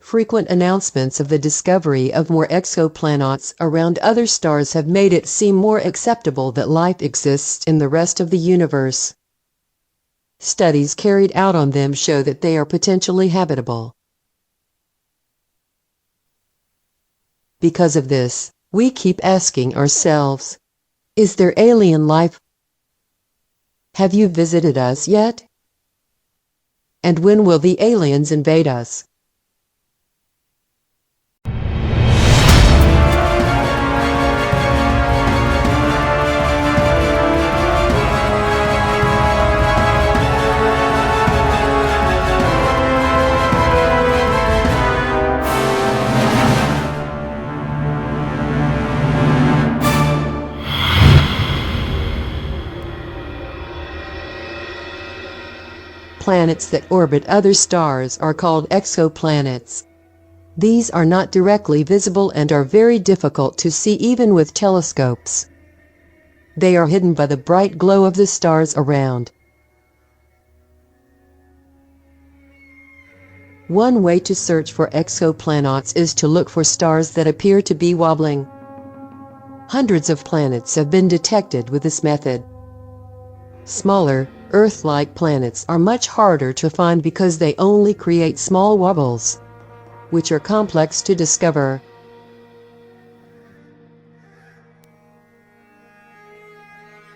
Frequent announcements of the discovery of more exoplanets around other stars have made it seem more acceptable that life exists in the rest of the universe. Studies carried out on them show that they are potentially habitable. Because of this, we keep asking ourselves, is there alien life? Have you visited us yet? And when will the aliens invade us? Planets that orbit other stars are called exoplanets. These are not directly visible and are very difficult to see even with telescopes. They are hidden by the bright glow of the stars around. One way to search for exoplanets is to look for stars that appear to be wobbling. Hundreds of planets have been detected with this method. Smaller, Earth-like planets are much harder to find because they only create small wobbles, which are complex to discover.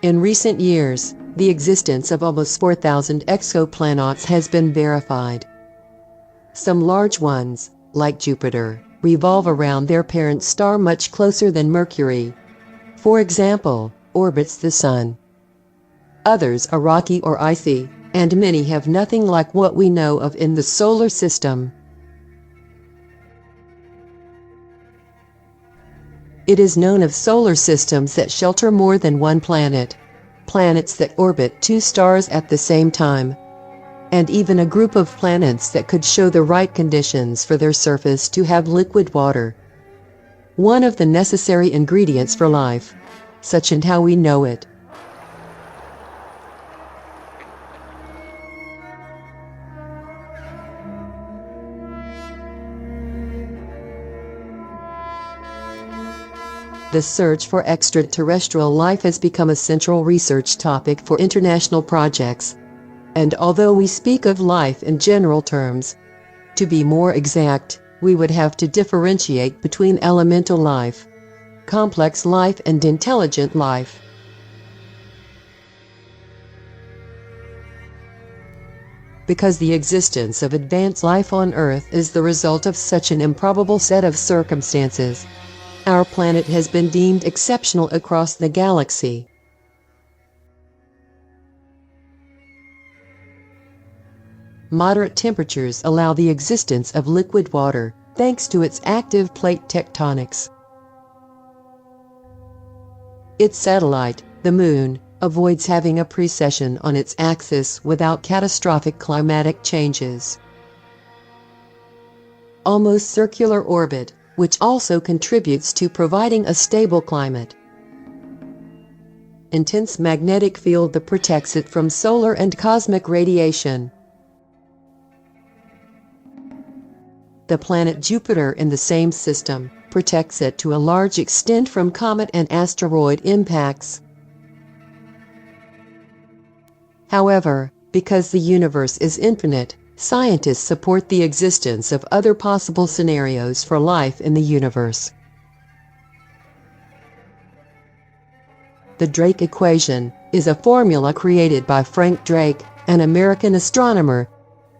In recent years, the existence of almost 4,000 exoplanets has been verified. Some large ones, like Jupiter, revolve around their parent star much closer than Mercury. For example, orbits the Sun. Others are rocky or icy, and many have nothing like what we know of in the solar system. It is known of solar systems that shelter more than one planet, planets that orbit two stars at the same time, and even a group of planets that could show the right conditions for their surface to have liquid water. One of the necessary ingredients for life, such and how we know it. The search for extraterrestrial life has become a central research topic for international projects. And although we speak of life in general terms, to be more exact, we would have to differentiate between elemental life, complex life, and intelligent life. Because the existence of advanced life on Earth is the result of such an improbable set of circumstances, our planet has been deemed exceptional across the galaxy. Moderate temperatures allow the existence of liquid water, thanks to its active plate tectonics. Its satellite, the Moon, avoids having a precession on its axis without catastrophic climatic changes. Almost circular orbit, which also contributes to providing a stable climate. Intense magnetic field that protects it from solar and cosmic radiation. The planet Jupiter in the same system protects it to a large extent from comet and asteroid impacts. However, because the universe is infinite, scientists support the existence of other possible scenarios for life in the universe. The Drake equation is a formula created by Frank Drake, an American astronomer,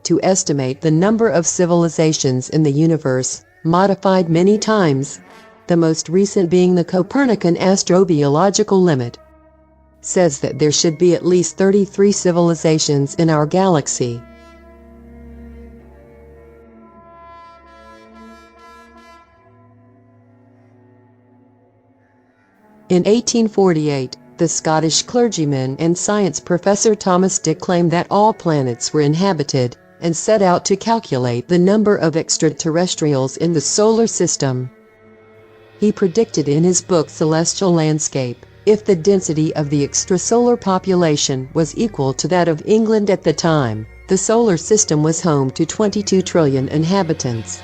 to estimate the number of civilizations in the universe, modified many times, the most recent being the Copernican astrobiological limit. Says that there should be at least 33 civilizations in our galaxy. In 1848, the Scottish clergyman and science professor Thomas Dick claimed that all planets were inhabited, and set out to calculate the number of extraterrestrials in the solar system. He predicted in his book Celestial Landscape, if the density of the extrasolar population was equal to that of England at the time, the solar system was home to 22 trillion inhabitants.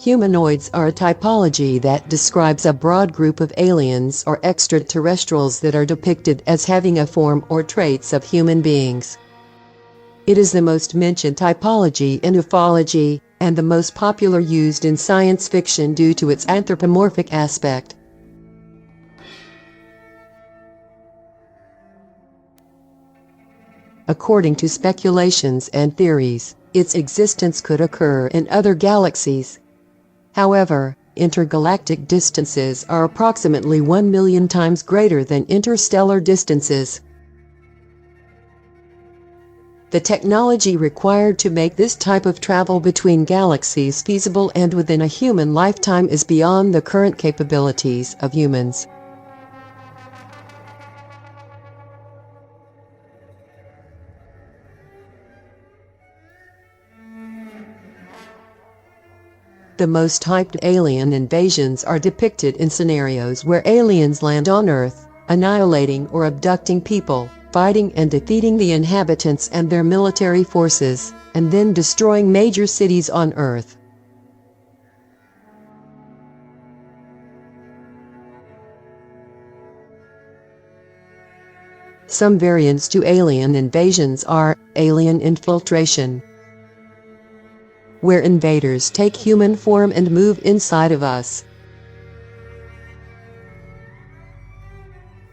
Humanoids are a typology that describes a broad group of aliens or extraterrestrials that are depicted as having a form or traits of human beings. It is the most mentioned typology in ufology, and the most popular used in science fiction due to its anthropomorphic aspect. According to speculations and theories, its existence could occur in other galaxies. However, intergalactic distances are approximately 1 million times greater than interstellar distances. The technology required to make this type of travel between galaxies feasible and within a human lifetime is beyond the current capabilities of humans. The most hyped alien invasions are depicted in scenarios where aliens land on Earth, annihilating or abducting people, fighting and defeating the inhabitants and their military forces, and then destroying major cities on Earth. Some variants to alien invasions are alien infiltration, where invaders take human form and move inside of us.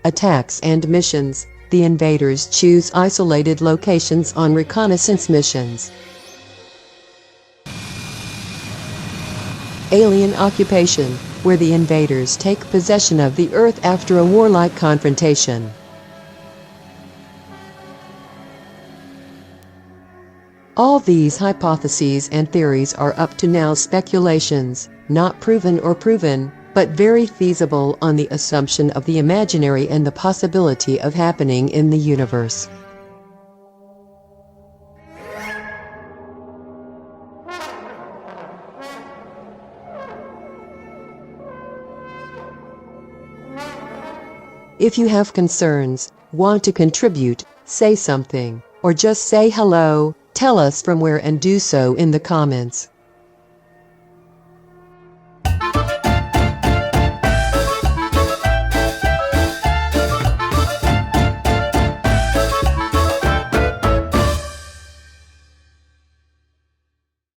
Attacks and missions. The invaders choose isolated locations on reconnaissance missions. Alien occupation, where the invaders take possession of the Earth after a warlike confrontation. All these hypotheses and theories are up to now speculations, not proven or proven, but very feasible on the assumption of the imaginary and the possibility of happening in the universe. If you have concerns, want to contribute, say something, or just say hello, tell us from where and do so in the comments.